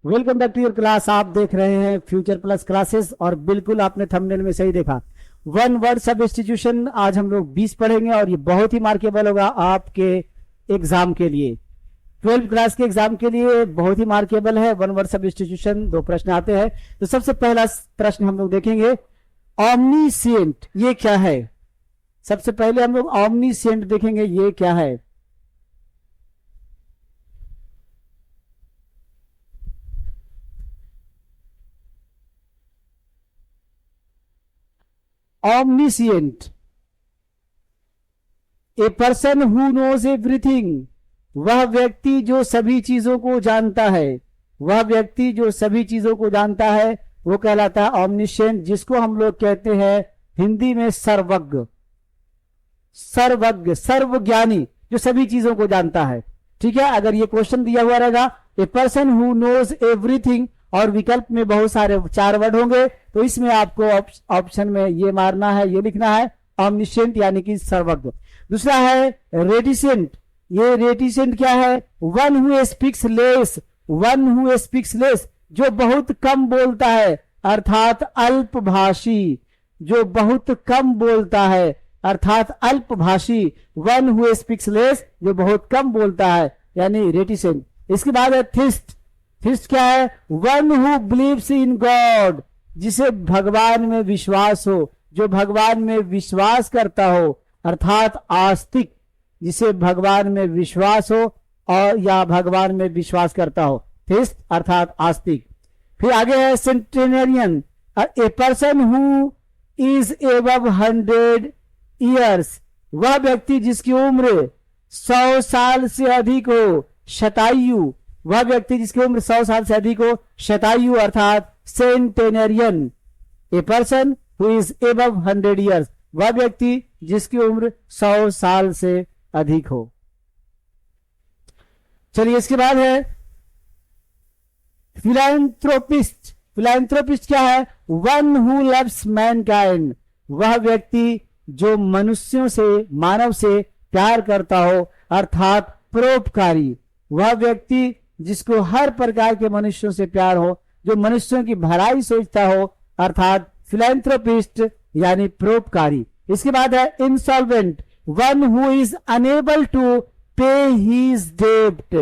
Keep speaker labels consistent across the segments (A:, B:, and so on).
A: Welcome back to your class. आप देख रहे हैं फ्यूचर प्लस क्लासेस और बिल्कुल आपने थंबनेल में सही देखा, वन वर्ड सब्स्टिट्यूशन। आज हम लोग 20 पढ़ेंगे और ये बहुत ही मार्केबल होगा आपके एग्जाम के लिए। 12th क्लास के एग्जाम के लिए बहुत ही मार्केबल है। वन वर्ड सब्स्टिट्यूशन, 2 प्रश्न आते हैं। तो सबसे पहला प्रश्न हम लोग देखेंगे, ऑमनीसिएंट ये क्या है। सबसे पहले हम लोग ऑमनीसिएंट देखेंगे, ये क्या है। omniscient, a person who knows everything, वह व्यक्ति जो सभी चीजों को जानता है। वह व्यक्ति जो सभी चीजों को जानता है वो कहलाता है omniscient, जिसको हम लोग कहते हैं हिंदी में सर्वज्ञ। सर्वज्ञ, सर्वज्ञानी, जो सभी चीजों को जानता है। ठीक है, अगर ये क्वेश्चन दिया हुआ रहेगा a person who knows everything और विकल्प में बहुत सारे 4 वर्ड होंगे, तो इसमें आपको ऑप्शन में ये मारना है, ये लिखना है ऑमनिशेंट यानी कि सर्वज्ञ। दूसरा है रेटिसेंट। ये रेटिसेंट क्या है, one who speaks less. One who speaks less, जो बहुत कम बोलता है, अर्थात अल्पभाषी। जो बहुत कम बोलता है अर्थात अल्पभाषी, वन हु स्पीक्स लेस, जो बहुत कम बोलता है यानी रेटिसेंट। इसके बाद है थिस्ट। थिस्ट क्या है, one who believes in God, जिसे भगवान में विश्वास हो, जो भगवान में विश्वास करता हो, अर्थात आस्तिक, जिसे भगवान में विश्वास हो और या भगवान में विश्वास करता हो, थिस्ट अर्थात आस्तिक। फिर आगे है centenarian, a person who is above 100 years, वह व्यक्ति जिसकी उम्र 100 साल से अधिक हो। शतायु, वह व्यक्ति जिसकी उम्र 100 साल से अधिक हो, शतायु अर्थात centenarian. A person who is above 100 years, वह व्यक्ति जिसकी उम्र 100 साल से अधिक हो। चलिए इसके बाद है फिलैंथ्रोपिस्ट। फिलैंथ्रोपिस्ट क्या है, वन हु लव्स मैनकाइंड, वह व्यक्ति जो मनुष्यों से, मानव से प्यार करता हो, अर्थात परोपकारी। वह व्यक्ति जिसको हर प्रकार के मनुष्यों से प्यार हो, जो मनुष्यों की भलाई सोचता हो, अर्थात फिलैंथ्रोपिस्ट यानी परोपकारी। इसके बाद है insolvent, one who is unable to pay his डेब्ट,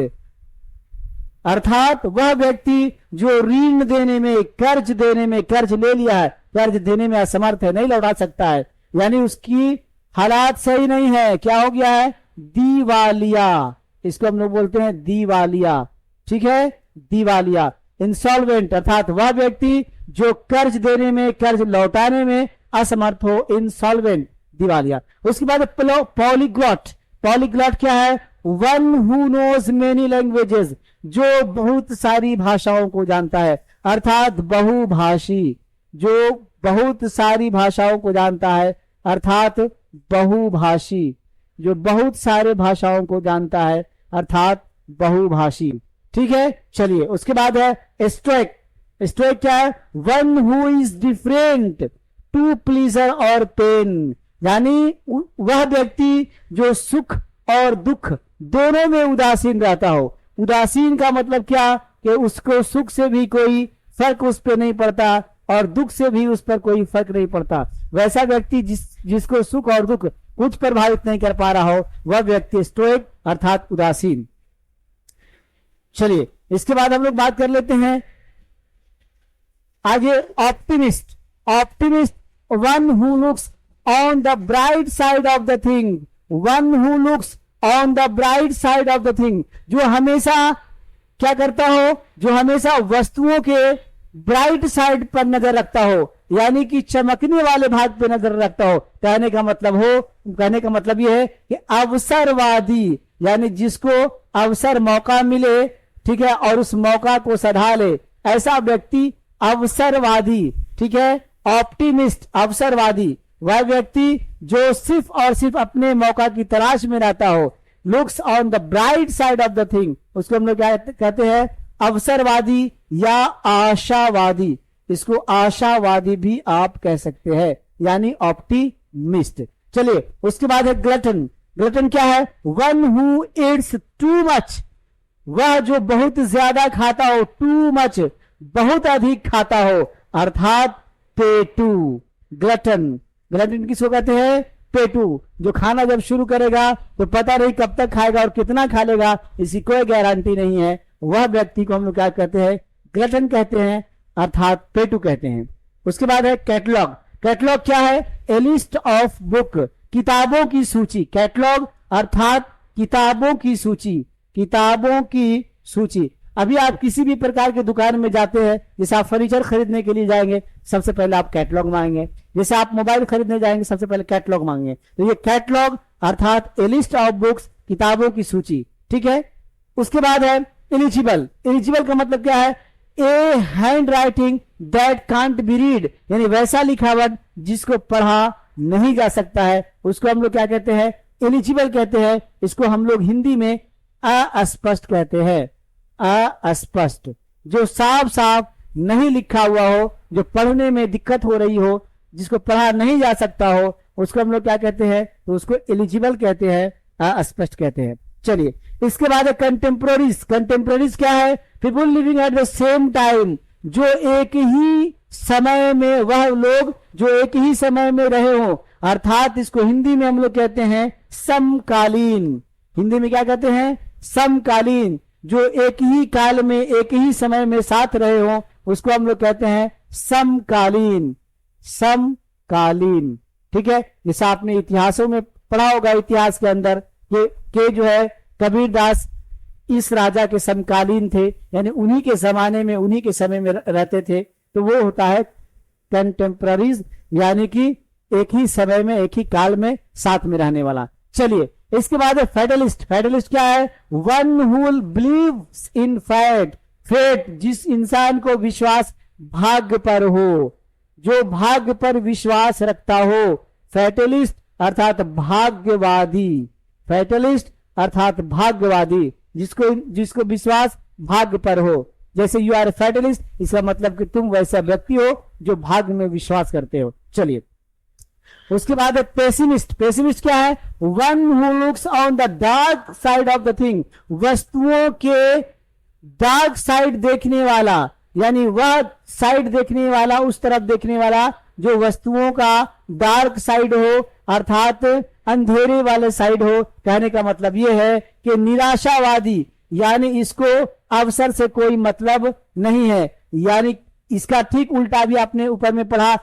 A: अर्थात वह व्यक्ति जो ऋण देने में, कर्ज देने में, कर्ज ले लिया है, कर्ज देने में असमर्थ है, नहीं लौटा सकता है, यानी उसकी हालात सही नहीं है। क्या हो गया है, दिवालिया। इसको हम लोग बोलते हैं दिवालिया। ठीक है, दिवालिया। इंसॉल्वेंट अर्थात वह व्यक्ति जो कर्ज देने में, कर्ज लौटाने में असमर्थ हो, इंसॉल्वेंट, दिवालिया। उसके बाद पॉलीग्लॉट। पॉलीग्लॉट क्या है, one who knows many languages, जो बहुत सारी भाषाओं को जानता है, अर्थात बहुभाषी। जो बहुत सारी भाषाओं को जानता है अर्थात बहुभाषी, जो बहुत सारे भाषाओं को जानता है अर्थात बहुभाषी। ठीक है, चलिए उसके बाद है स्टोइक। स्टोइक क्या है, one who is different to pleasure और पेन, यानी वह व्यक्ति जो सुख और दुख दोनों में उदासीन रहता हो। उदासीन का मतलब क्या, कि उसको सुख से भी कोई फर्क उस पर नहीं पड़ता और दुख से भी उस पर कोई फर्क नहीं पड़ता। वैसा व्यक्ति जिसको सुख और दुख कुछ प्रभावित नहीं कर पा रहा हो, वह व्यक्ति स्टोइक अर्थात उदासीन। चलिए इसके बाद हम लोग बात कर लेते हैं आगे optimist. Optimist, one who looks on the bright side of the thing. One who looks on the bright side of the thing, जो हमेशा क्या करता हो, जो हमेशा वस्तुओं के ब्राइट साइड पर नजर रखता हो, यानी कि चमकने वाले भाग पे नजर रखता हो। कहने का मतलब यह है कि अवसरवादी, यानी जिसको अवसर, मौका मिले, ठीक है, और उस मौका को सधा ले, ऐसा व्यक्ति अवसरवादी। ठीक है, ऑप्टिमिस्ट, अवसरवादी, वह व्यक्ति जो सिर्फ और सिर्फ अपने मौका की तलाश में रहता हो। Looks on the bright side of the thing, उसको हम लोग क्या कहते हैं, अवसरवादी या आशावादी। इसको आशावादी भी आप कह सकते हैं, यानी ऑप्टिमिस्ट। चलिए उसके बाद है ग्लटन। ग्लटन क्या है, one who Yeats too much, वह जो बहुत ज्यादा खाता हो, टू मच, बहुत अधिक खाता हो, अर्थात पेटू, ग्लटन। ग्लटन किसको कहते हैं? पेटू। जो खाना जब शुरू करेगा तो पता नहीं कब तक खाएगा और कितना खा लेगा, इसकी कोई गारंटी नहीं है, वह व्यक्ति को हम लोग क्या कहते हैं? ग्लटन कहते हैं, अर्थात पेटू कहते हैं। उसके बाद है कैटलॉग। कैटलॉग क्या है? ए लिस्ट ऑफ बुक, किताबों की सूची। कैटलॉग अर्थात किताबों की सूची, किताबों की सूची। अभी आप किसी भी प्रकार के दुकान में जाते हैं, जैसे आप फर्नीचर खरीदने के लिए जाएंगे, सबसे पहले आप कैटलॉग मांगेंगे। जैसे आप मोबाइल खरीदने जाएंगे, सबसे पहले कैटलॉग मांगेंगे। तो ये कैटलॉग अर्थात ए लिस्ट ऑफ बुक्स, किताबों की सूची, ठीक है। उसके बाद है एलिजिबल। एलिजिबल का मतलब क्या है? A handwriting that can't be read, यानी वैसा लिखावट जिसको पढ़ा नहीं जा सकता है, उसको हम लोग क्या कहते हैं? एलिजिबल कहते हैं। इसको हम लोग हिंदी में अस्पष्ट कहते हैं। अस्पष्ट, जो साफ साफ नहीं लिखा हुआ हो, जो पढ़ने में दिक्कत हो रही हो, जिसको पढ़ा नहीं जा सकता हो, उसको हम लोग क्या कहते हैं? तो उसको एलिजिबल कहते हैं, अस्पष्ट कहते हैं। चलिए, इसके बाद है कंटेम्प्रोरीज। कंटेम्प्रोरीज क्या है? People living at the same time, जो एक ही समय में, वह लोग जो एक ही समय में रहे हो, अर्थात इसको हिंदी में हम लोग कहते हैं समकालीन। हिंदी में क्या कहते हैं? समकालीन। जो एक ही काल में, एक ही समय में साथ रहे हो, उसको हम लोग कहते हैं समकालीन। समकालीन, ठीक है। जैसे आपने इतिहासों में पढ़ा होगा, इतिहास के अंदर के जो है कबीरदास इस राजा के समकालीन थे, यानी उन्हीं के जमाने में, उन्हीं के समय में रहते थे। तो वो होता है कंटेम्पररीज, यानी कि एक ही समय में, एक ही काल में साथ में रहने वाला। चलिए, इसके बाद है फेटलिस्ट। फेटलिस्ट क्या है? One who believes in fate. Fate, जिस इंसान को विश्वास भाग्य पर हो, जो भाग्य पर विश्वास रखता हो। फेटलिस्ट अर्थात भाग्यवादी। फेटलिस्ट अर्थात भाग्यवादी, जिसको विश्वास भाग्य पर हो। जैसे यू आर फेटलिस्ट, इसका मतलब कि तुम वैसा व्यक्ति हो जो भाग्य में विश्वास करते हो। चलिए, उसके बाद है पेसिमिस्ट। पेसिमिस्ट क्या है? One who looks on the dark side of the thing. वस्तुओं के डार्क साइड देखने वाला, यानी वह साइड देखने वाला, उस तरफ देखने वाला जो वस्तुओं का डार्क साइड हो, अर्थात अंधेरे वाले साइड हो। कहने का मतलब यह है कि निराशावादी, यानी इसको अवसर से कोई मतलब नहीं है। यानी इसका ठीक उल्टा भी आपने ऊपर में पढ़ा,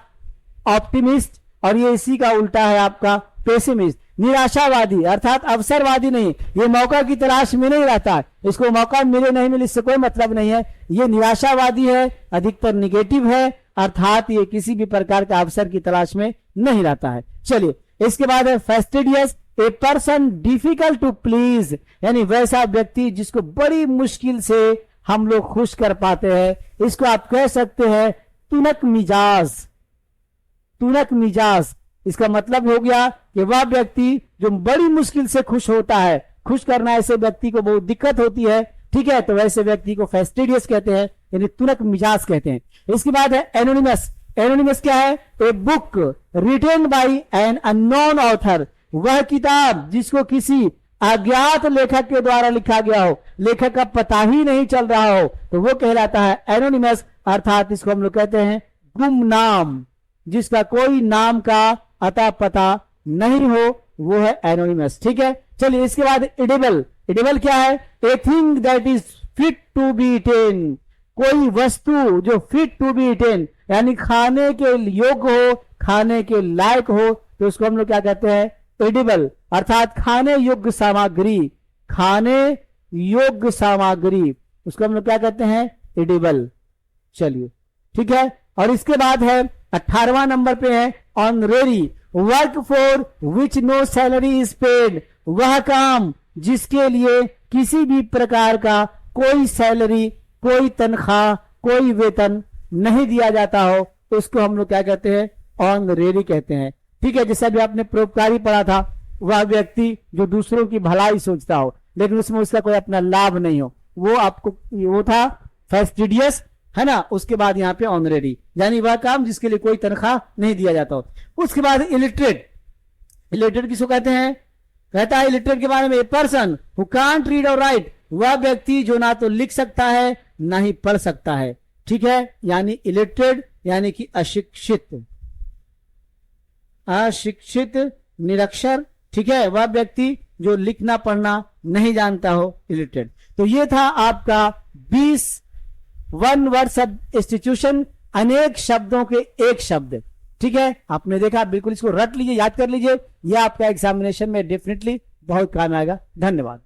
A: ऑप्टिमिस्ट, और ये इसी का उल्टा है आपका पेसिमिस्ट। निराशावादी अर्थात अवसरवादी नहीं, ये मौका की तलाश में नहीं रहता, इसको मौका मिले नहीं मिले इससे कोई मतलब नहीं है। ये निराशावादी है, अधिकतर निगेटिव है, अर्थात ये किसी भी प्रकार का अवसर की तलाश में नहीं रहता है। चलिए, इसके बाद है fastidious. A person difficult to please, यानी वैसा व्यक्ति जिसको बड़ी मुश्किल से हम लोग खुश कर पाते हैं। इसको आप कह सकते हैं तुनक मिजाज। तुनक मिजाज, इसका मतलब हो गया कि वह व्यक्ति जो बड़ी मुश्किल से खुश होता है, खुश करना ऐसे व्यक्ति को बहुत दिक्कत होती है, ठीक है, तो वैसे व्यक्ति को फेस्टिडियस कहते हैं, यानी तुनक मिजाज कहते हैं। इसके बाद है एनोनिमस। एनोनिमस क्या है? A book written by an unknown author, वह किताब जिसको किसी अज्ञात लेखक के द्वारा लिखा गया हो, लेखक का पता ही नहीं चल रहा हो, तो वो कहलाता है एनोनिमस, अर्थात इसको हम लोग कहते हैं गुमनाम, जिसका कोई नाम का अता पता नहीं हो, वो है एनोनिमस, ठीक है। चलिए, इसके बाद एडिबल। एडिबल क्या है? A thing that is fit to be eaten, कोई वस्तु जो फिट टू बी ईटेन, यानी खाने के योग्य हो, खाने के लायक हो, तो उसको हम लोग क्या कहते हैं? एडिबल, अर्थात खाने योग्य सामग्री। खाने योग्य सामग्री, उसको हम लोग क्या कहते हैं? एडिबल। चलिए, ठीक है। और इसके बाद है 18वां नंबर पे है honorary. Work for which no salary is paid, वह काम जिसके लिए किसी भी प्रकार का कोई सैलरी, कोई तनख्वाह, कोई वेतन नहीं दिया जाता हो, तो उसको हम लोग क्या कहते हैं? ऑनरेरी कहते हैं, ठीक है। जैसे अभी आपने परोपकारी पढ़ा था, वह व्यक्ति जो दूसरों की भलाई सोचता हो लेकिन उसमें उसका कोई अपना लाभ नहीं हो, वो आपको, वो था फेस्टिडियस, है ना। उसके बाद यहाँ पे ऑनरेरी, यानी वह काम जिसके लिए कोई तनख्वाह नहीं दिया जाता हो। उसके बाद इलिटरेट। इलिटरेट किसको कहते हैं? कहता है इलिटरेट के बारे में, ए पर्सन हु कांट रीड और राइट, वह व्यक्ति जो ना तो लिख सकता है ना ही पढ़ सकता है। ठीक है, यानी इलिटरेट यानी कि अशिक्षित, अशिक्षित निरक्षर। ठीक है, वह व्यक्ति जो लिखना पढ़ना नहीं जानता हो, इलिटरेट। तो ये था आपका 20 वन वर्ड सब्स्टिट्यूशन, अनेक शब्दों के एक शब्द। ठीक है, आपने देखा, बिल्कुल इसको रट लीजिए, याद कर लीजिए, यह आपका एग्जामिनेशन में डेफिनेटली बहुत काम आएगा। धन्यवाद।